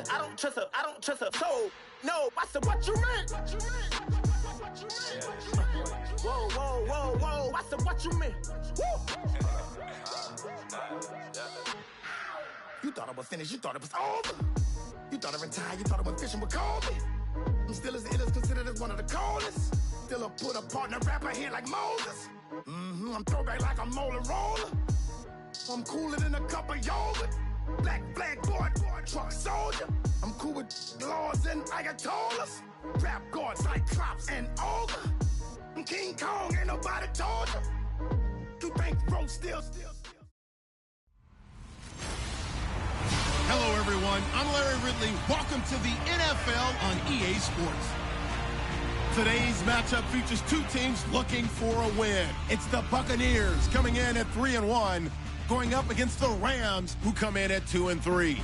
I don't trust her. So, no, I said, what you mean? Whoa. I said, what you mean? You thought it was finished. You thought it was over. You thought it retired. You thought it was fishing with Colby. I'm still as ill as considered as one of the coldest. Still a put a partner rapper here like Moses. I'm throwback like a molar roller. I'm cooler than a cup of yogurt. Black flag board, truck soldier. I'm cool with laws and Ayatollahs. Rap god, Cyclops and Ogre. I'm King Kong, ain't nobody told you. You think road still. Hello, everyone. I'm Larry Ridley. Welcome to the NFL on EA Sports. Today's matchup features two teams looking for a win. It's the Buccaneers coming in at 3-1, going up against the Rams, who come in at 2-3.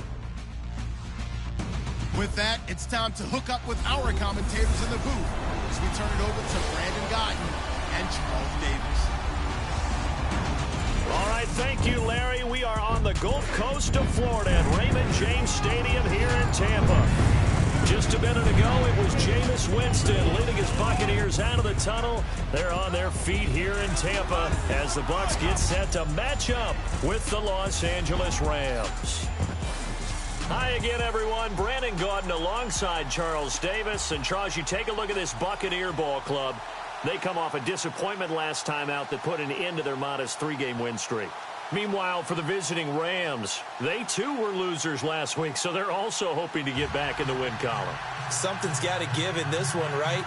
With that, it's time to hook up with our commentators in the booth as we turn it over to Brandon Gotton and Charles Davis. All right, thank you, Larry. We are on the Gulf Coast of Florida at Raymond James Stadium here in Tampa. Just a minute ago, it was Jameis Winston leading his Buccaneers out of the tunnel. They're on their feet here in Tampa as the Bucs get set to match up with the Los Angeles Rams. Hi again, everyone. Brandon Gautin alongside Charles Davis. And, Charles, you take a look at this Buccaneer ball club. They come off a disappointment last time out that put an end to their modest 3-game win streak. Meanwhile, for the visiting Rams, they too were losers last week, so they're also hoping to get back in the win column. Something's got to give in this one, right?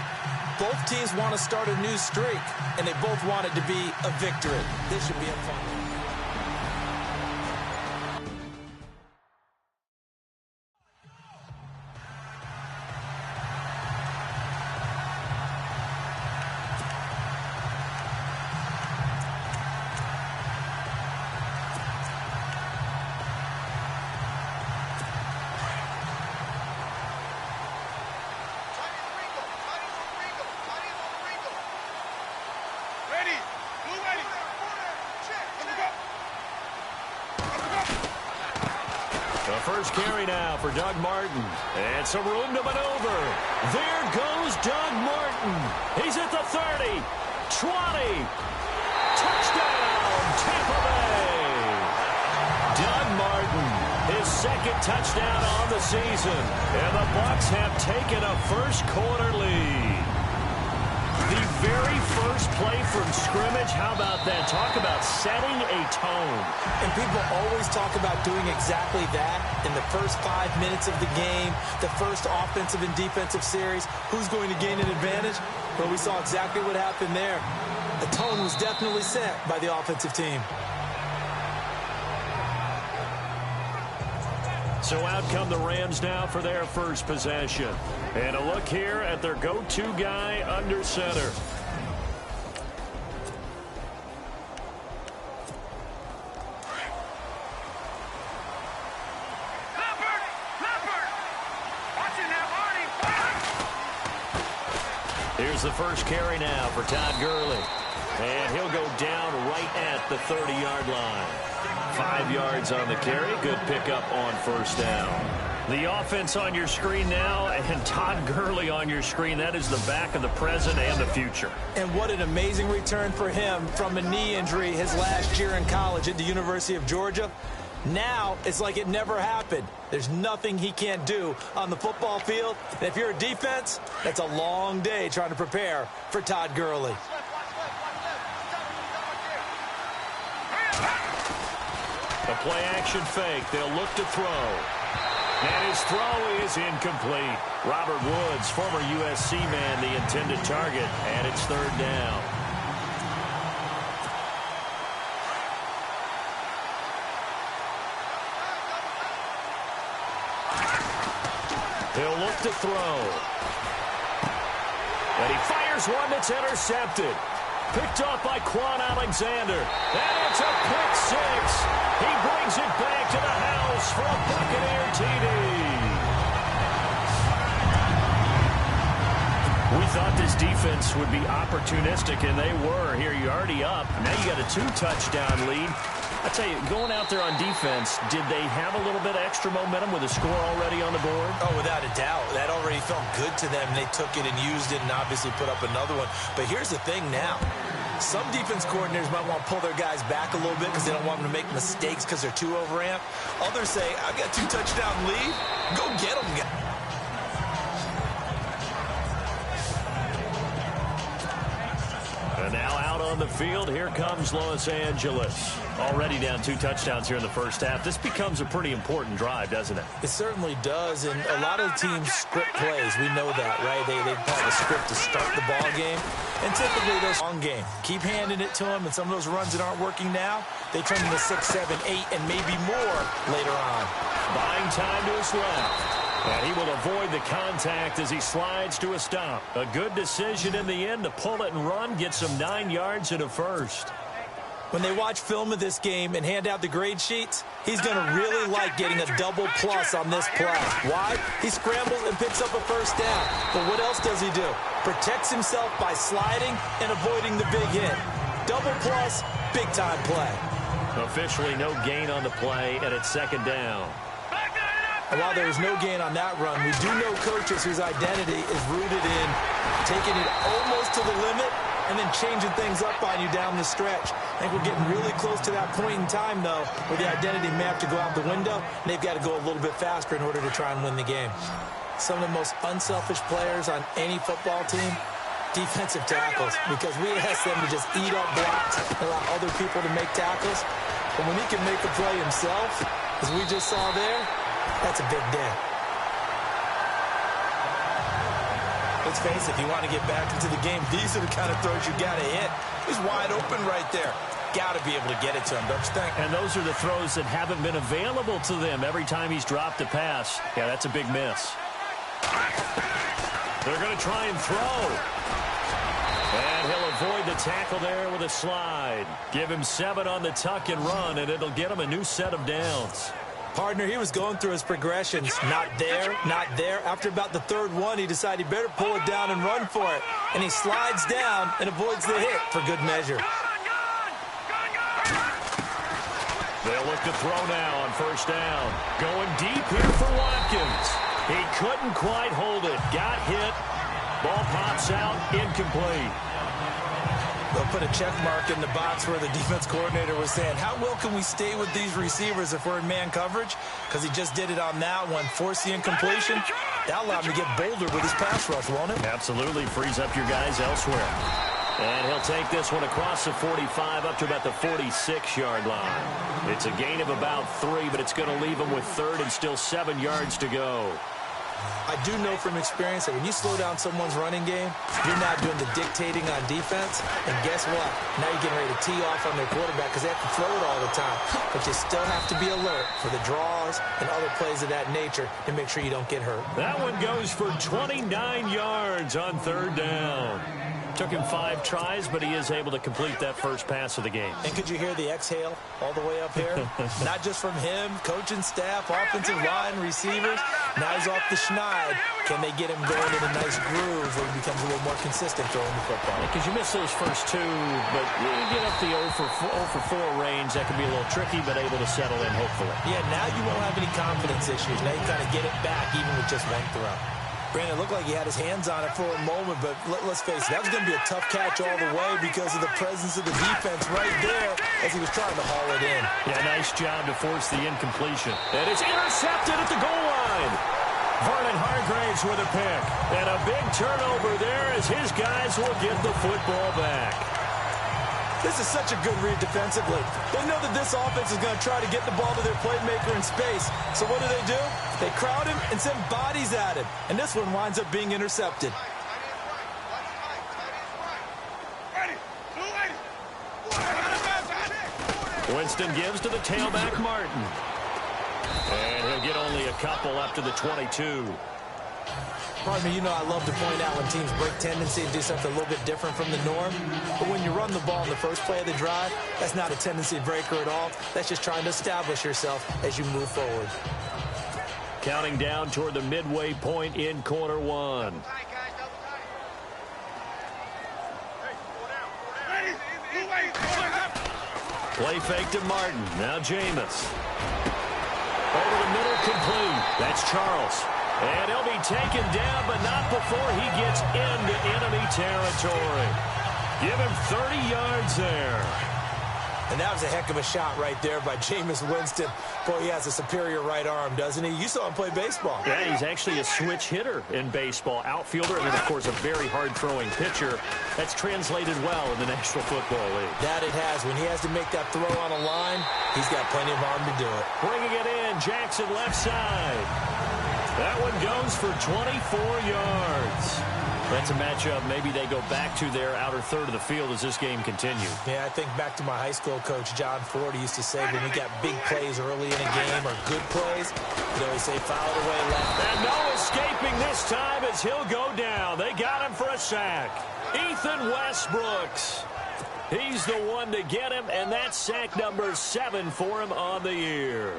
Both teams want to start a new streak, and they both want it to be a victory. This should be a fun one. First carry now for Doug Martin. And some room to maneuver. There goes Doug Martin. He's at the 30, 20. Touchdown, Tampa Bay. Doug Martin, his second touchdown on the season. And the Bucs have taken a first-quarter lead. The very first play from scrimmage, how about that? Talk about setting a tone. And people always talk about doing exactly that in the first 5 minutes of the game, the first offensive and defensive series. Who's going to gain an advantage? Well, we saw exactly what happened there. The tone was definitely set by the offensive team. So out come the Rams now for their first possession. And a look here at their go-to guy under center. Here's the first carry now for Todd Gurley. And he'll go down right at the 30-yard line. 5 yards on the carry. Good pickup on first down. The offense on your screen now, and Todd Gurley on your screen. That is the back of the present and the future. And what an amazing return for him from a knee injury his last year in college at the University of Georgia. Now it's like it never happened. There's nothing he can't do on the football field. And if you're a defense, that's a long day trying to prepare for Todd Gurley. A play-action fake. They'll look to throw. And his throw is incomplete. Robert Woods, former USC man, the intended target. And it's third down. He'll look to throw. And he fires one that's intercepted. Picked off by Quan Alexander. And it's a pick six. He brings it back to the house for a Buccaneer TD. We thought this defense would be opportunistic, and they were. Here, you're already up. Now you got a 2-touchdown lead. I tell you, going out there on defense, did they have a little bit of extra momentum with a score already on the board? Oh, without a doubt. That already felt good to them. They took it and used it and obviously put up another one. But here's the thing now. Some defense coordinators might want to pull their guys back a little bit because they don't want them to make mistakes because they're too overamped. Others say, I've got 2 touchdown lead. Go get them, guys. And now out on the field, here comes Los Angeles. Already down 2 touchdowns here in the first half. This becomes a pretty important drive, doesn't it? It certainly does, and a lot of teams script plays. We know that, right? They have a script to start the ball game, and typically those long game. Keep handing it to them, and some of those runs that aren't working now, they turn into 6, 7, 8, and maybe more later on. Buying time to his left. And he will avoid the contact as he slides to a stop. A good decision in the end to pull it and run, gets him 9 yards and a first. When they watch film of this game and hand out the grade sheets, he's going to really like getting a double plus on this play. Why? He scrambles and picks up a first down. But what else does he do? Protects himself by sliding and avoiding the big hit. Double plus, big-time play. Officially no gain on the play, and it's second down. And while there is no gain on that run, we do know coaches whose identity is rooted in taking it almost to the limit and then changing things up on you down the stretch. I think we're getting really close to that point in time, though, where the identity may have to go out the window, and they've got to go a little bit faster in order to try and win the game. Some of the most unselfish players on any football team, defensive tackles, because we ask them to just eat up blocks and allow other people to make tackles. But when he can make a play himself, as we just saw there, that's a big day. Let's face it, if you want to get back into the game, these are the kind of throws you got to hit. He's wide open right there. Got to be able to get it to him, don't you think? And those are the throws that haven't been available to them every time he's dropped a pass. Yeah, that's a big miss. They're going to try and throw. And he'll avoid the tackle there with a slide. Give him 7 on the tuck and run, and it'll get him a new set of downs. Partner, he was going through his progressions. Not there, not there. After about the 3rd one, he decided he better pull it down and run for it. And he slides down and avoids the hit for good measure. They'll look to throw now on first down. Going deep here for Watkins. He couldn't quite hold it. Got hit. Ball pops out. Incomplete. They'll put a check mark in the box where the defense coordinator was saying, how well can we stay with these receivers if we're in man coverage? Because he just did it on that one. Force the incompletion. That allowed him to get bolder with his pass rush, won't it? Absolutely. Frees up your guys elsewhere. And he'll take this one across the 45 up to about the 46-yard line. It's a gain of about 3, but it's going to leave him with 3rd and still 7 yards to go. I do know from experience that when you slow down someone's running game, you're not doing the dictating on defense. And guess what? Now you're getting ready to tee off on their quarterback because they have to throw it all the time. But you still have to be alert for the draws and other plays of that nature and make sure you don't get hurt. That one goes for 29 yards on 3rd down. Took him 5 tries, but he is able to complete that first pass of the game. And could you hear the exhale all the way up here? Not just from him, coaching staff, offensive line, receivers. Now he's off the schneid. Can they get him going in a nice groove where he becomes a little more consistent throwing the football? Because you miss those first 2, but you get up the 0 for 4 range. That can be a little tricky, but able to settle in, hopefully. Yeah, now you won't have any confidence issues. Now you kind of get it back even with just one throw. Brandon, it looked like he had his hands on it for a moment, but let's face it, that was going to be a tough catch all the way because of the presence of the defense right there as he was trying to haul it in. Yeah, nice job to force the incompletion. And it's intercepted at the goal line. Vernon Hargraves with a pick. And a big turnover there as his guys will get the football back. This is such a good read defensively. They know that this offense is going to try to get the ball to their playmaker in space. So what do? They crowd him and send bodies at him. And this one winds up being intercepted. Winston gives to the tailback, Martin. And he'll get only a couple up to the 22. Pardon me, you know I love to point out when teams break tendency and do something a little bit different from the norm. But when you run the ball in the first play of the drive, that's not a tendency breaker at all. That's just trying to establish yourself as you move forward. Counting down toward the midway point in quarter 1. Play fake to Martin. Now Jameis. Over the middle, complete. That's Charles. And he'll be taken down, but not before he gets into enemy territory. Give him 30 yards there. And that was a heck of a shot right there by Jameis Winston. Boy, he has a superior right arm, doesn't he? You saw him play baseball. Yeah, he's actually a switch hitter in baseball. Outfielder, and then, of course, a very hard-throwing pitcher. That's translated well in the National Football League. That it has. When he has to make that throw on a line, he's got plenty of arm to do it. Bringing it in, Jackson left side. That one goes for 24 yards. That's a matchup maybe they go back to their outer third of the field as this game continues. Yeah, I think back to my high school coach, John Ford. He used to say when we got big plays early in a game or good plays, he'd always say foul it away left. And no escaping this time as he'll go down. They got him for a sack. Ethan Westbrooks. He's the one to get him, and that's sack number 7 for him on the year.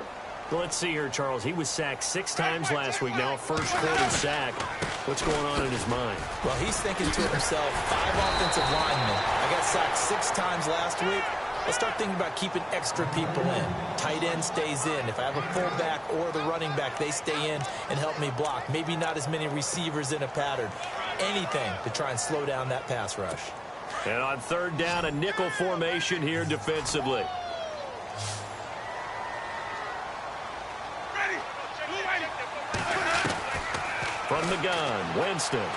Let's see here, Charles. He was sacked 6 times last week. Now a first-quarter sack. What's going on in his mind? Well, he's thinking to himself, 5 offensive linemen. I got sacked 6 times last week. Let's start thinking about keeping extra people in. Tight end stays in. If I have a fullback or the running back, they stay in and help me block. Maybe not as many receivers in a pattern. Anything to try and slow down that pass rush. And on 3rd down, a nickel formation here defensively. From the gun, Winston. And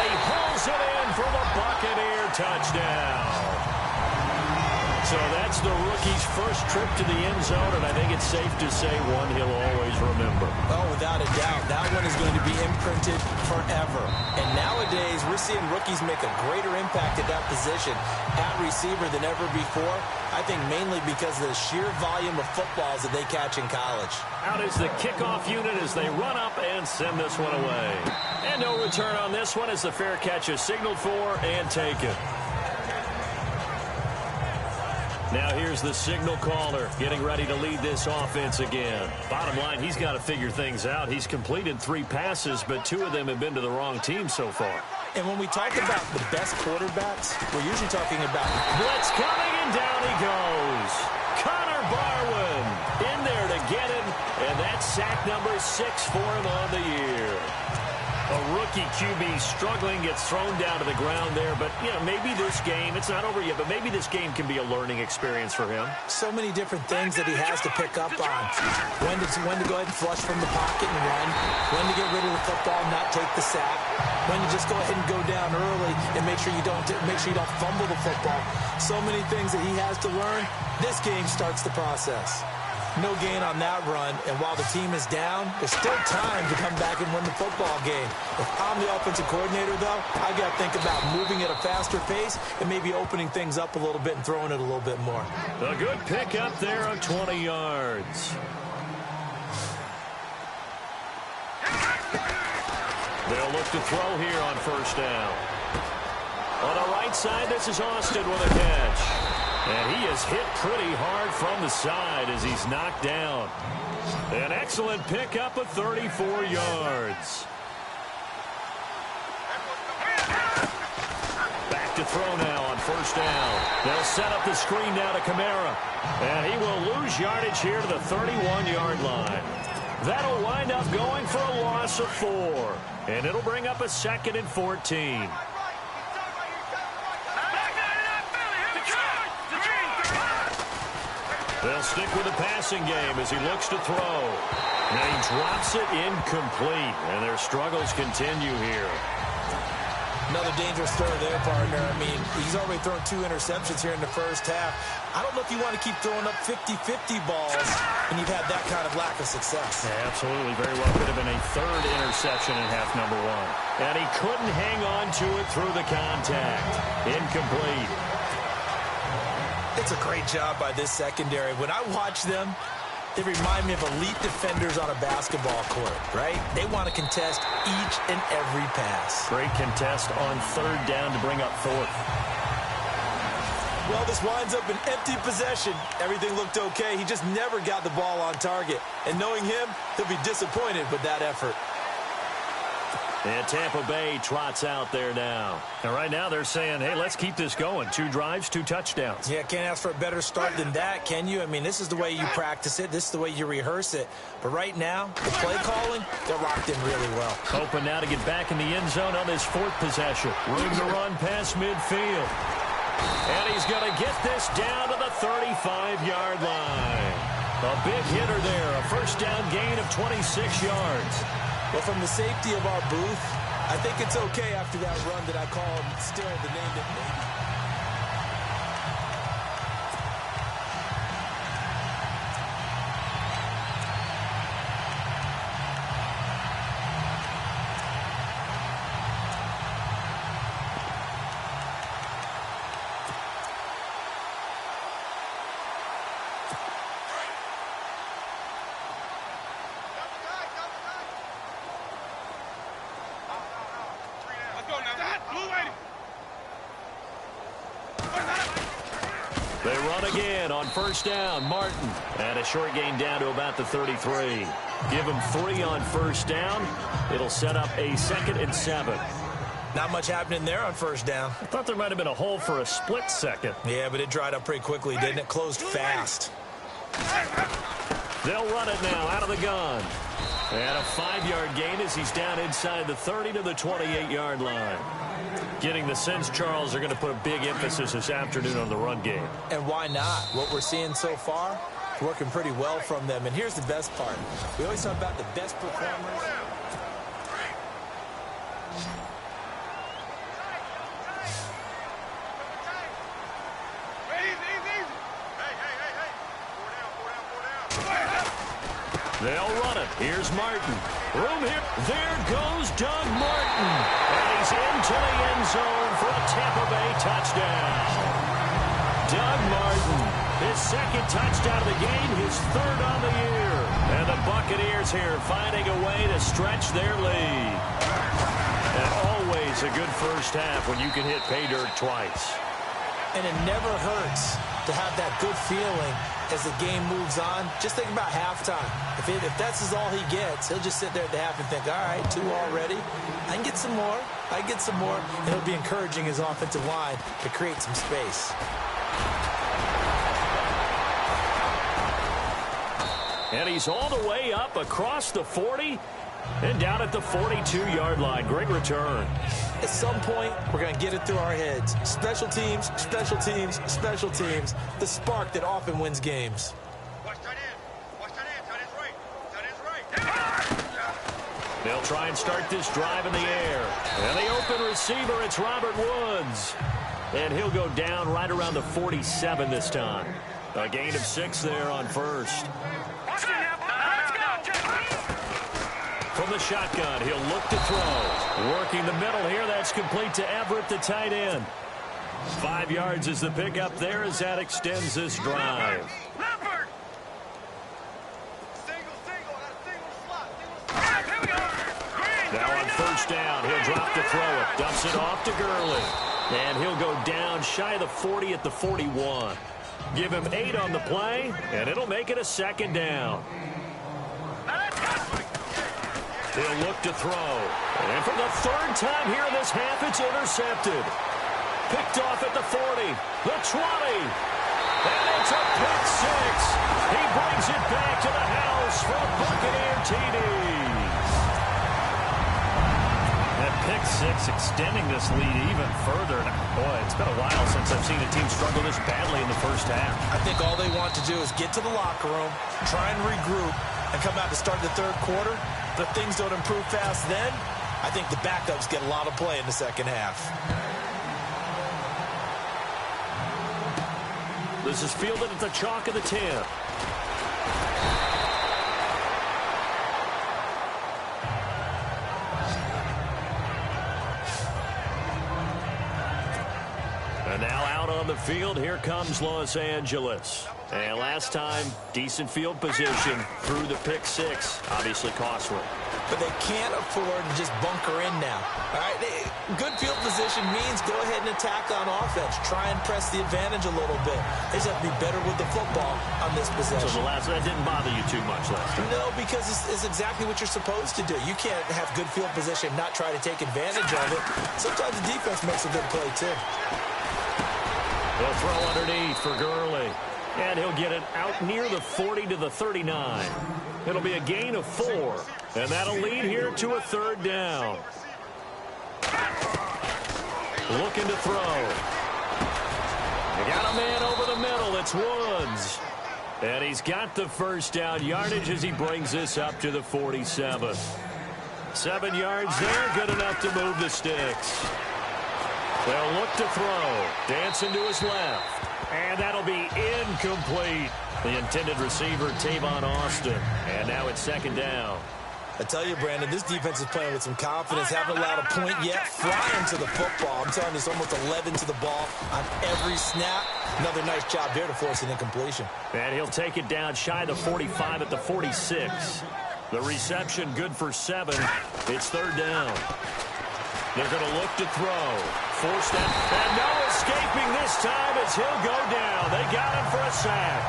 he pulls it in for the Buccaneer touchdown. So that's the rookie's first trip to the end zone, and I think it's safe to say one he'll always remember. Oh, without a doubt. That one is going to be imprinted forever. And nowadays, we're seeing rookies make a greater impact at that position at receiver than ever before. I think mainly because of the sheer volume of footballs that they catch in college. Out is the kickoff unit as they run up and send this one away. And no return on this one as the fair catch is signaled for and taken. Now here's the signal caller getting ready to lead this offense again. Bottom line, he's got to figure things out. He's completed 3 passes, but 2 of them have been to the wrong team so far. And when we talk about the best quarterbacks, we're usually talking about blitz coming, and down he goes. Connor Barwin in there to get him, and that's sack number 6 for him on the year. A rookie QB struggling, gets thrown down to the ground there. But, you know, maybe this game, it's not over yet, but maybe this game can be a learning experience for him. So many different things that he has to pick up on. When to go ahead and flush from the pocket and run. When to get rid of the football and not take the sack. When to just go ahead and go down early and make sure you don't fumble the football. So many things that he has to learn. This game starts the process. No gain on that run, and while the team is down, there's still time to come back and win the football game. If I'm the offensive coordinator, though, I've got to think about moving at a faster pace and maybe opening things up a little bit and throwing it a little bit more. A good pickup there of 20 yards. They'll look to throw here on 1st down. On the right side, this is Austin with a catch. And he is hit pretty hard from the side as he's knocked down. An excellent pickup of 34 yards. Back to throw now on 1st down. They'll set up the screen now to Kamara. And he will lose yardage here to the 31-yard line. That'll wind up going for a loss of 4. And it'll bring up a 2nd and 14. They'll stick with the passing game as he looks to throw. Now he drops it incomplete, and their struggles continue here. Another dangerous throw there, partner. I mean, he's already thrown 2 interceptions here in the first half. I don't know if you want to keep throwing up 50-50 balls when you've had that kind of lack of success. Yeah, absolutely. Very well could have been a 3rd interception in half number 1. And he couldn't hang on to it through the contact. Incomplete. It's a great job by this secondary. When I watch them, they remind me of elite defenders on a basketball court, right? They want to contest each and every pass. Great contest on 3rd down to bring up 4th. Well, this winds up an empty possession. Everything looked okay. He just never got the ball on target. And knowing him, he'll be disappointed with that effort. And Tampa Bay trots out there now. And right now they're saying, hey, let's keep this going. 2 drives, 2 touchdowns. Yeah, can't ask for a better start than that, can you? I mean, this is the way you practice it. This is the way you rehearse it. But right now, the play calling, they're locked in really well. Open now to get back in the end zone on this 4th possession. Room to run past midfield. And he's going to get this down to the 35-yard line. A big hitter there. A first down gain of 26 yards. Well, from the safety of our booth, I think it's okay after that run that I called still the name that maybe. They run again on first down. Martin. And a short gain down to about the 33. Give him 3 on first down. It'll set up a 2nd and 7. Not much happening there on first down. I thought there might have been a hole for a split second. Yeah, but it dried up pretty quickly, didn't it? Closed fast. They'll run it now out of the gun. And a 5-yard gain as he's down inside the 30 to the 28-yard line. Getting the sense, Charles, are going to put a big emphasis this afternoon on the run game. And why not? What we're seeing so far is working pretty well from them. And here's the best part. We always talk about the best performers. They'll run it. Here's Martin. Room here. There goes Doug Martin. And he's into the end zone for a Tampa Bay touchdown. Doug Martin, his 2nd touchdown of the game, his 3rd on the year. And the Buccaneers here finding a way to stretch their lead. And always a good first half when you can hit pay dirt twice. And it never hurts to have that good feeling as the game moves on. Just think about halftime. If that's all he gets, he'll just sit there at the half and think, all right, 2 already. I can get some more. I can get some more. And he'll be encouraging his offensive line to create some space. And he's all the way up across the 40 and down at the 42-yard line. Great return. At some point, we're going to get it through our heads. Special teams, special teams, special teams. The spark that often wins games. Watch tight end. Watch tight end. Tight end's right. Tight end's right. They'll try and start this drive in the air. And the open receiver, it's Robert Woods. And he'll go down right around the 47 this time. A gain of 6 there on first. From the shotgun, he'll look to throw. Working the middle here, that's complete to Everett, the tight end. 5 yards is the pickup there as that extends this drive. Now on first down, he'll drop to throw it. Dumps it off to Gurley. And he'll go down shy of the 40 at the 41. Give him 8 on the play, and it'll make it a 2nd down. He'll look to throw. And for the 3rd time here in this half, it's intercepted. Picked off at the 40, the 20. And it's a pick 6. He brings it back to the house for a Buccaneer TD. That pick 6 extending this lead even further. Boy, it's been a while since I've seen a team struggle this badly in the first half. I think all they want to do is get to the locker room, try and regroup, and come out to start the 3rd quarter. But if things don't improve fast then, I think the backups get a lot of play in the 2nd half. This is fielded at the chalk of the 10. And now out on the field. Here comes Los Angeles. And last time, decent field position through the pick six. Obviously costly. But they can't afford to just bunker in now. All right, good field position means go ahead and attack on offense. Try and press the advantage a little bit. They just have to be better with the football on this possession. So that didn't bother you too much last time? No, because it's exactly what you're supposed to do. You can't have good field position and not try to take advantage of it. Sometimes the defense makes a good play, too. They'll throw underneath for Gurley. And he'll get it out near the 40 to the 39. It'll be a gain of 4. And that'll lead here to a third down. Looking to throw. They got a man over the middle. It's Woods. And he's got the first down yardage as he brings this up to the 47. 7 yards there, good enough to move the sticks. They'll look to throw. Dancing to his left. And that'll be incomplete. The intended receiver, Tavon Austin. And now it's second down. I tell you, Brandon, this defense is playing with some confidence. Haven't allowed a point yet. Flying to the football. I'm telling you, it's almost 11 to the ball on every snap. Another nice job there to force an incompletion. And he'll take it down shy of the 45 at the 46. The reception good for 7. It's third down. They're going to look to throw. Force that. And no escaping this time as he'll go down. They got him for a sack.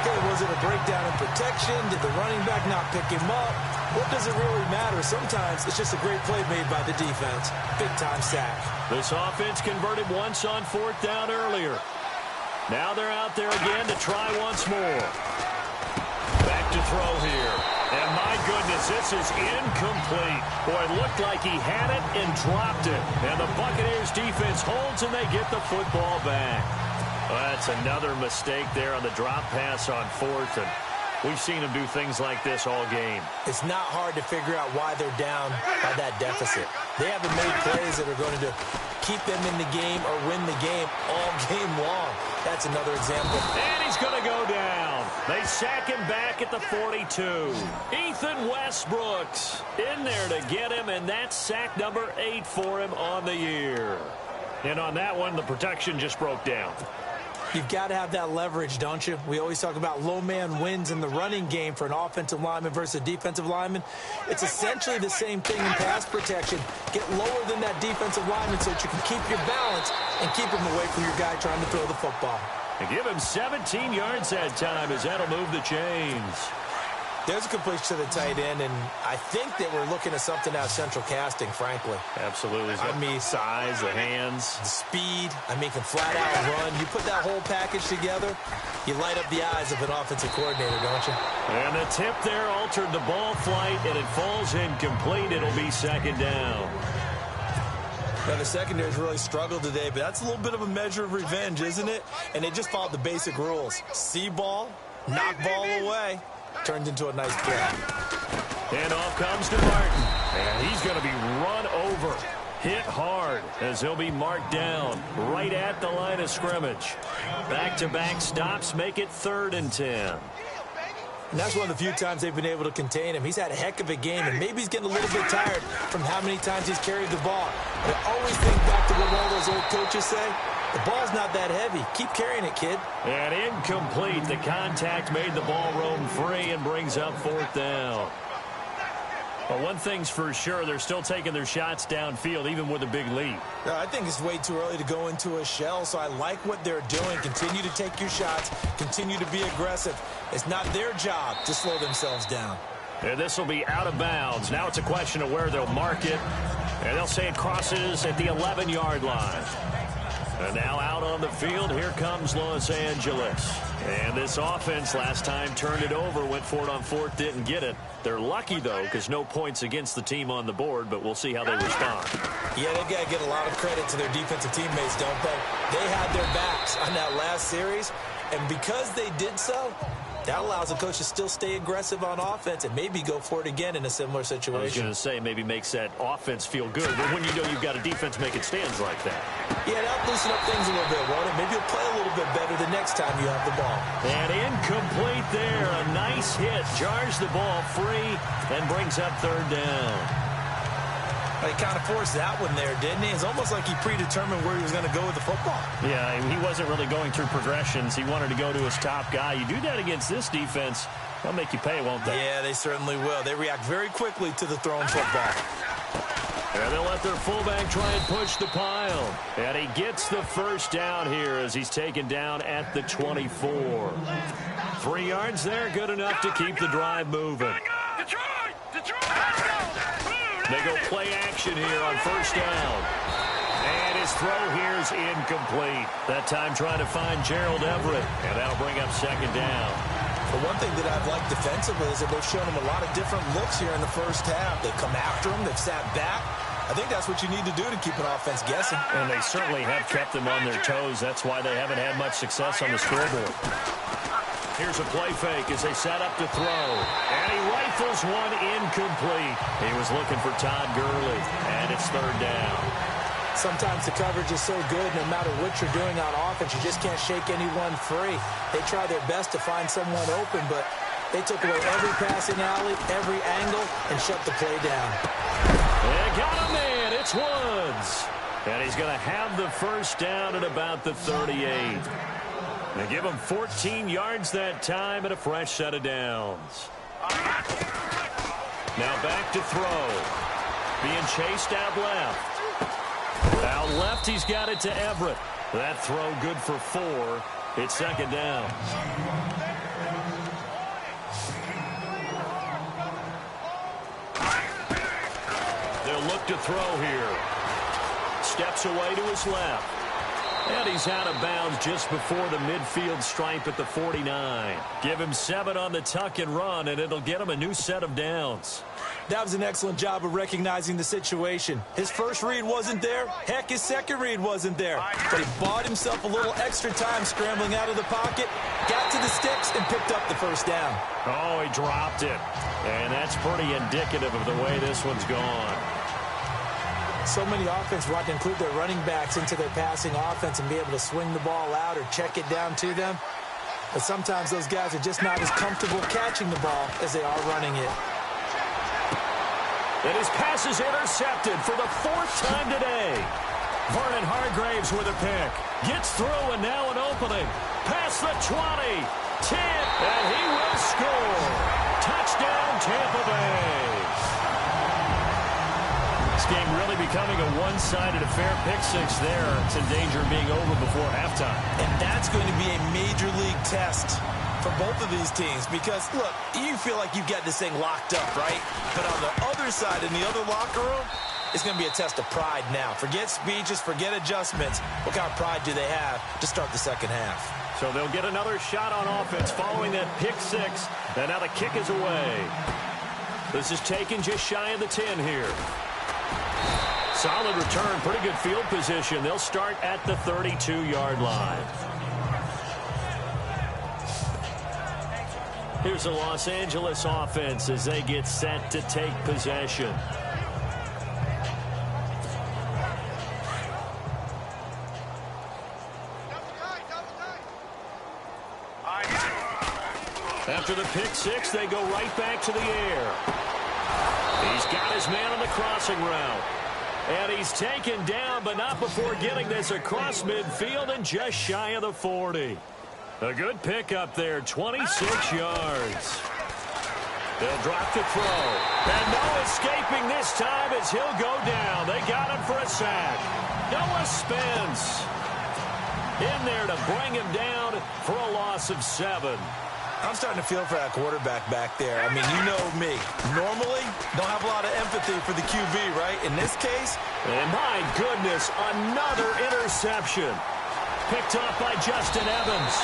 Okay, was it a breakdown in protection? Did the running back not pick him up? What does it really matter? Sometimes it's just a great play made by the defense. Big-time sack. This offense converted once on fourth down earlier. Now they're out there again to try once more. Back to throw here. And my goodness, this is incomplete. Boy, it looked like he had it and dropped it. And the Buccaneers defense holds and they get the football back. Well, that's another mistake there on the drop pass on fourth. And we've seen them do things like this all game. It's not hard to figure out why they're down by that deficit. They haven't made plays that are going to keep them in the game or win the game all game long. That's another example. And he's going to go down. They sack him back at the 42. Ethan Westbrooks in there to get him, and that's sack number 8 for him on the year. And on that one, the protection just broke down. You've got to have that leverage, don't you? We always talk about low man wins in the running game for an offensive lineman versus a defensive lineman. It's essentially the same thing in pass protection. Get lower than that defensive lineman so that you can keep your balance and keep him away from your guy trying to throw the football. And give him 17 yards that time as that'll move the chains. There's a completion to the tight end, and I think that we're looking at something out of central casting, frankly. Absolutely. I mean, size, the hands. The speed. I mean, can flat out run. You put that whole package together, you light up the eyes of an offensive coordinator, don't you? And the tip there altered the ball flight, and it falls incomplete. It'll be second down. Now, the secondary's really struggled today, but that's a little bit of a measure of revenge, isn't it? And they just followed the basic rules. See ball, knock ball away. Turned into a nice play. And off comes to Martin. And he's going to be run over. Hit hard as he'll be marked down right at the line of scrimmage. Back-to-back stops make it 3rd and 10. And that's one of the few times they've been able to contain him. He's had a heck of a game, and maybe he's getting a little bit tired from how many times he's carried the ball. But I always think back to what all those old coaches say. The ball's not that heavy. Keep carrying it, kid. And incomplete. The contact made the ball roam free and brings up 4th down. But one thing's for sure, they're still taking their shots downfield, even with a big lead. I think it's way too early to go into a shell, so I like what they're doing. Continue to take your shots. Continue to be aggressive. It's not their job to slow themselves down. And this will be out of bounds. Now it's a question of where they'll mark it. And they'll say it crosses at the 11-yard line. And now out on the field, here comes Los Angeles. And this offense last time turned it over, went for it on 4th, didn't get it. They're lucky, though, because no points against the team on the board, but we'll see how they respond. Yeah, they've got to get a lot of credit to their defensive teammates, don't they? They had their backs on that last series, and because they did so, that allows the coach to still stay aggressive on offense and maybe go for it again in a similar situation. I was going to say maybe makes that offense feel good, but when you know you've got a defense making stands like that. Yeah, that'll loosen up things a little bit, won't it? Maybe you'll play a little bit better the next time you have the ball. And incomplete there. A nice hit. Jars the ball free and brings up 3rd down. He kind of forced that one there, didn't he? It's almost like he predetermined where he was going to go with the football. Yeah, he wasn't really going through progressions. He wanted to go to his top guy. You do that against this defense, they'll make you pay, won't they? Yeah, they certainly will. They react very quickly to the thrown football. And they'll let their fullback try and push the pile. And he gets the first down here as he's taken down at the 24. 3 yards there, good enough to keep the drive moving. They go play action here on first down. And his throw here is incomplete. That time trying to find Gerald Everett. And that'll bring up second down. The one thing that I've liked defensively is that they've shown him a lot of different looks here in the first half. They've come after him. They've sat back. I think that's what you need to do to keep an offense guessing. And they certainly have kept them on their toes. That's why they haven't had much success on the scoreboard. Here's a play fake as they set up to throw. And he rifles one incomplete. He was looking for Todd Gurley. And it's third down. Sometimes the coverage is so good, no matter what you're doing on offense, you just can't shake anyone free. They try their best to find someone open, but they took away every passing alley, every angle, and shut the play down. They got a man. It's Woods. And he's going to have the first down at about the 38. They give him 14 yards that time and a fresh set of downs. Now back to throw. Being chased out left. Out left, he's got it to Everett. That throw good for 4. It's second down. They'll look to throw here. Steps away to his left. And he's out of bounds just before the midfield stripe at the 49. Give him 7 on the tuck and run, and it'll get him a new set of downs. That was an excellent job of recognizing the situation. His first read wasn't there. Heck, his second read wasn't there. But he bought himself a little extra time scrambling out of the pocket, got to the sticks, and picked up the first down. Oh, he dropped it. And that's pretty indicative of the way this one's gone. So many offenses want to include their running backs into their passing offense and be able to swing the ball out or check it down to them. But sometimes those guys are just not as comfortable catching the ball as they are running it. And his pass is intercepted for the 4th time today. Vernon Hargraves with a pick. Gets through and now an opening. Past the 20. 10. And he will score. Touchdown Tampa Bay. This game really becoming a one-sided affair. Pick 6 there. It's in danger of being over before halftime. And that's going to be a major league test for both of these teams because, look, you feel like you've got this thing locked up, right? But on the other side, in the other locker room, it's going to be a test of pride now. Forget speeches, forget adjustments. What kind of pride do they have to start the second half? So they'll get another shot on offense following that pick 6. And now the kick is away. This is taken just shy of the 10 here. Solid return, pretty good field position. They'll start at the 32-yard line. Here's the Los Angeles offense as they get set to take possession. After the pick 6, they go right back to the air. He's got his man on the crossing route. And he's taken down, but not before getting this across midfield and just shy of the 40. A good pickup there, 26 yards. They'll drop the throw. And no escaping this time as he'll go down. They got him for a sack. Noah Spence in there to bring him down for a loss of 7. I'm starting to feel for that quarterback back there. I mean, you know me. Normally, don't have a lot of empathy for the QB, right? In this case. And my goodness, another interception. Picked off by Justin Evans.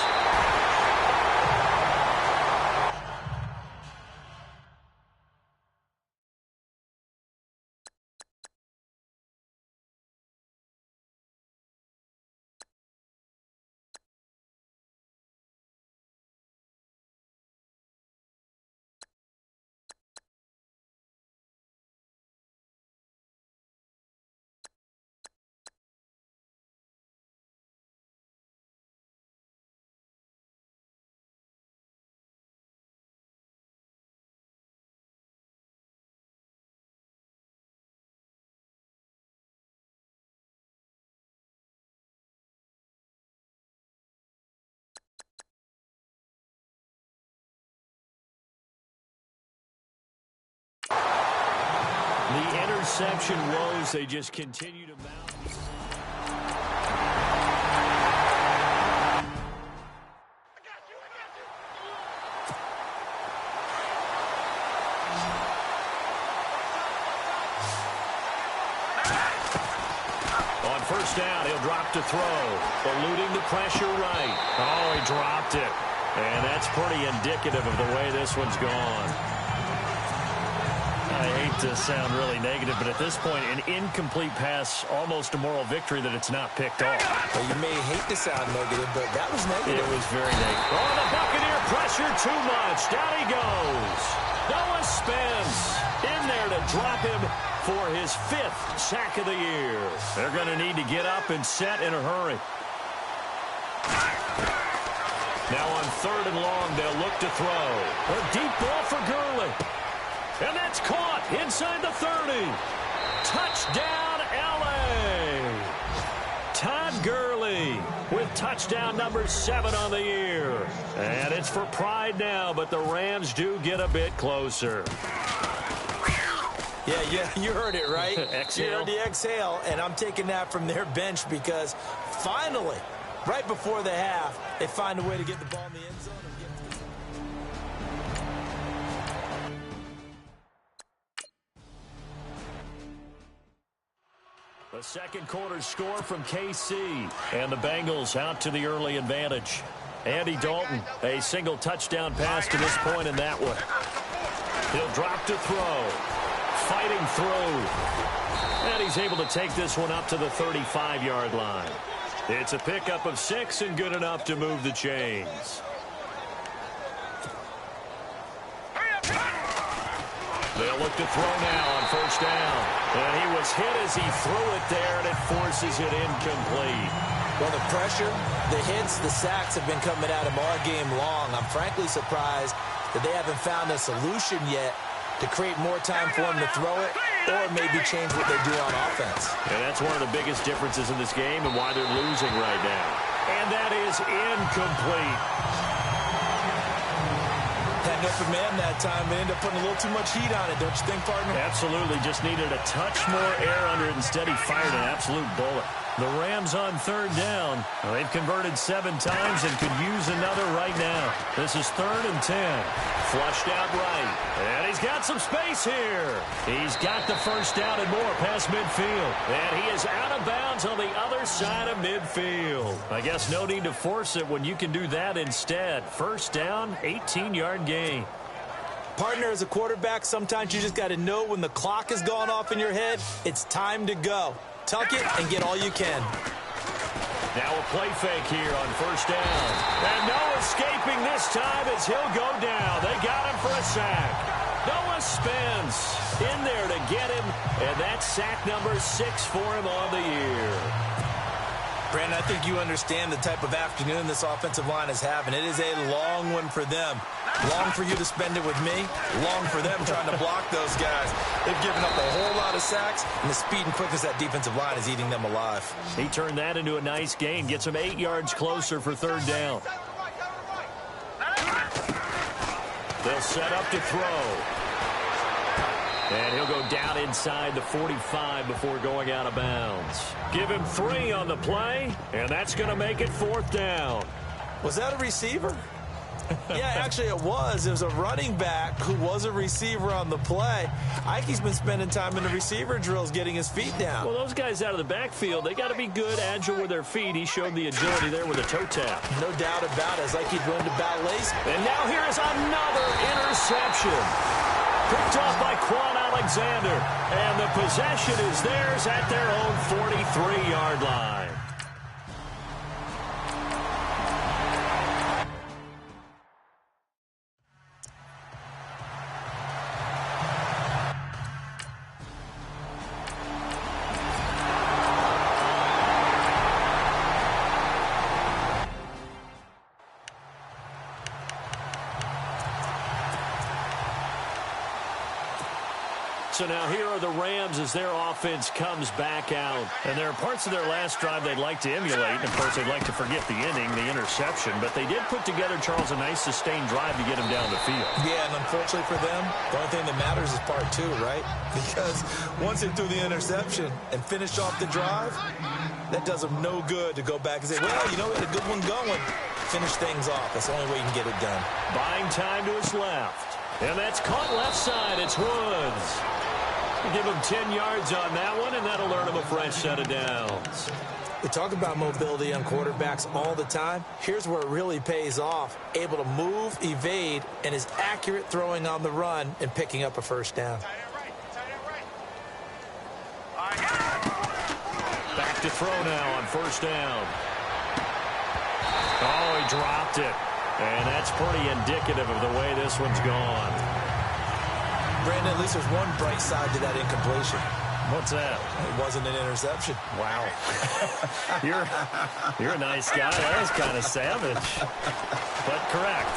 The interception woes, they just continue to mount. On first down, he'll drop to throw. Eluding the pressure right. Oh, he dropped it. And that's pretty indicative of the way this one's gone. I hate to sound really negative, but at this point, an incomplete pass, almost a moral victory that it's not picked off. Well, you may hate to sound negative, but that was negative. It was very negative. Oh, the Buccaneer pressure too much. Down he goes. Noah Spence in there to drop him for his 5th sack of the year. They're going to need to get up and set in a hurry. Now on 3rd and long, they'll look to throw. A deep ball for Gurley. And that's caught inside the 30. Touchdown, L.A. Todd Gurley with touchdown number 7 on the year. And it's for pride now, but the Rams do get a bit closer. Yeah, you heard it, right? Exhale. You heard the exhale, and I'm taking that from their bench because finally, right before the half, they find a way to get the ball in the end zone. The second quarter score from KC, and the Bengals out to the early advantage. Andy Dalton, a single touchdown pass to this point in that one. He'll drop to throw, fighting through, and he's able to take this one up to the 35-yard line. It's a pickup of 6 and good enough to move the chains. They'll look to throw now on first down. And he was hit as he threw it there, and it forces it incomplete. Well, the pressure, the hits, the sacks have been coming at him all game long. I'm frankly surprised that they haven't found a solution yet to create more time for him to throw it or maybe change what they do on offense. And that's one of the biggest differences in this game and why they're losing right now. And that is incomplete. Had an open man that time, but ended up putting a little too much heat on it, don't you think, partner? Absolutely. Just needed a touch more air under it. Instead, he fired an absolute bullet. The Rams on 3rd down. Well, they've converted 7 times and could use another right now. This is 3rd and 10. Flushed out right. And he's got some space here. He's got the first down and more past midfield. And he is out of bounds on the other side of midfield. I guess no need to force it when you can do that instead. First down, 18-yard gain. Partner, as a quarterback, sometimes you just got to know when the clock has gone off in your head, it's time to go. Tuck it and get all you can. Now a play fake here on first down. And no escaping this time as he'll go down. They got him for a sack. Noah Spence in there to get him. And that's sack number 6 for him on the year. Brandon, I think you understand the type of afternoon this offensive line is having. It is a long one for them. Long for you to spend it with me. Long for them trying to block those guys. They've given up a whole lot of sacks, and the speed and quickness of that defensive line is eating them alive. He turned that into a nice gain. Gets him 8 yards closer for 3rd down. They'll set up to throw. And he'll go down inside the 45 before going out of bounds. Give him 3 on the play, and that's going to make it 4th down. Was that a receiver? Yeah, actually it was. It was a running back who was a receiver on the play. Ikey's been spending time in the receiver drills getting his feet down. Well, those guys out of the backfield, they got to be good, agile with their feet. He showed the agility there with a toe tap. No doubt about it. It's like he's learned to ballet. And now here is another interception. Picked off by Quan Alexander. And the possession is theirs at their own 43-yard line. So now here are the Rams as their offense comes back out. And there are parts of their last drive they'd like to emulate. And, of course, they'd like to forget the inning, the interception. But they did put together, Charles, a nice sustained drive to get him down the field. Yeah, and unfortunately for them, the only thing that matters is part two, right? Because once they threw the interception and finished off the drive, that does them no good to go back and say, well, you know, we had a good one going. Finish things off. That's the only way you can get it done. Buying time to his left. And that's caught left side. It's Woods. Give him 10 yards on that one, and that'll earn him a fresh set of downs. We talk about mobility on quarterbacks all the time. Here's where it really pays off. Able to move, evade, and is accurate throwing on the run and picking up a first down. Back to throw now on first down. Oh, he dropped it. And that's pretty indicative of the way this one's gone. Brandon, at least there's one bright side to that incompletion. What's that? It wasn't an interception. Wow. You're a nice guy. That was kind of savage. But correct.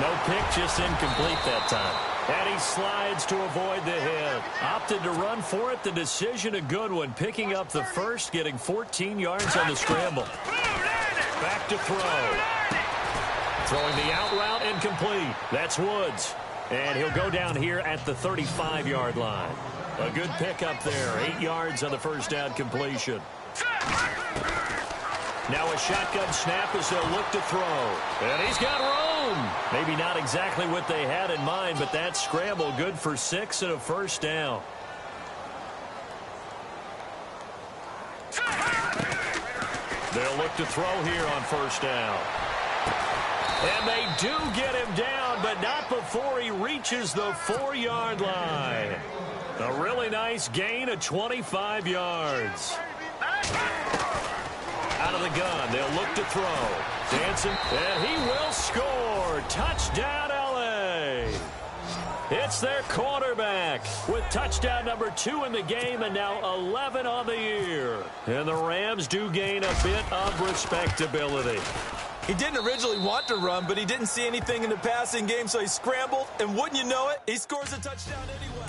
No pick, just incomplete that time. And he slides to avoid the hit. Opted to run for it. The decision a good one. Picking up the first, getting 14 yards on the scramble. Back to throw. Throwing the out route, incomplete. That's Woods. And he'll go down here at the 35-yard line. A good pickup there. 8 yards on the first down completion. Now a shotgun snap as they'll look to throw. And he's got room. Maybe not exactly what they had in mind, but that scramble good for 6 and a first down. They'll look to throw here on first down. And they do get him down, but not before he reaches the 4-yard line. A really nice gain of 25 yards. Out of the gun, they'll look to throw. Dancing, and he will score. Touchdown, L.A. It's their quarterback with touchdown number 2 in the game and now 11 on the year. And the Rams do gain a bit of respectability. He didn't originally want to run, but he didn't see anything in the passing game, so he scrambled, and wouldn't you know it, he scores a touchdown anyway.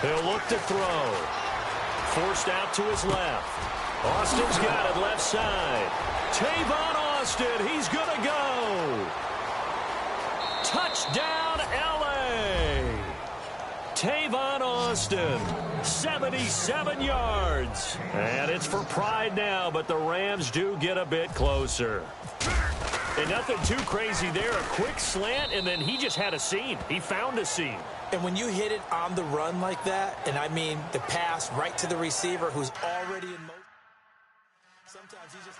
He'll look to throw. Forced out to his left. Austin's got it left side. Tavon Austin, he's going to go. Touchdown, L.A. Tavon Austin, 77 yards. And it's for pride now, but the Rams do get a bit closer. And nothing too crazy there. A quick slant, and then he just had a seam. He found a seam. And when you hit it on the run like that, and I mean the pass right to the receiver who's already in motion, sometimes he just...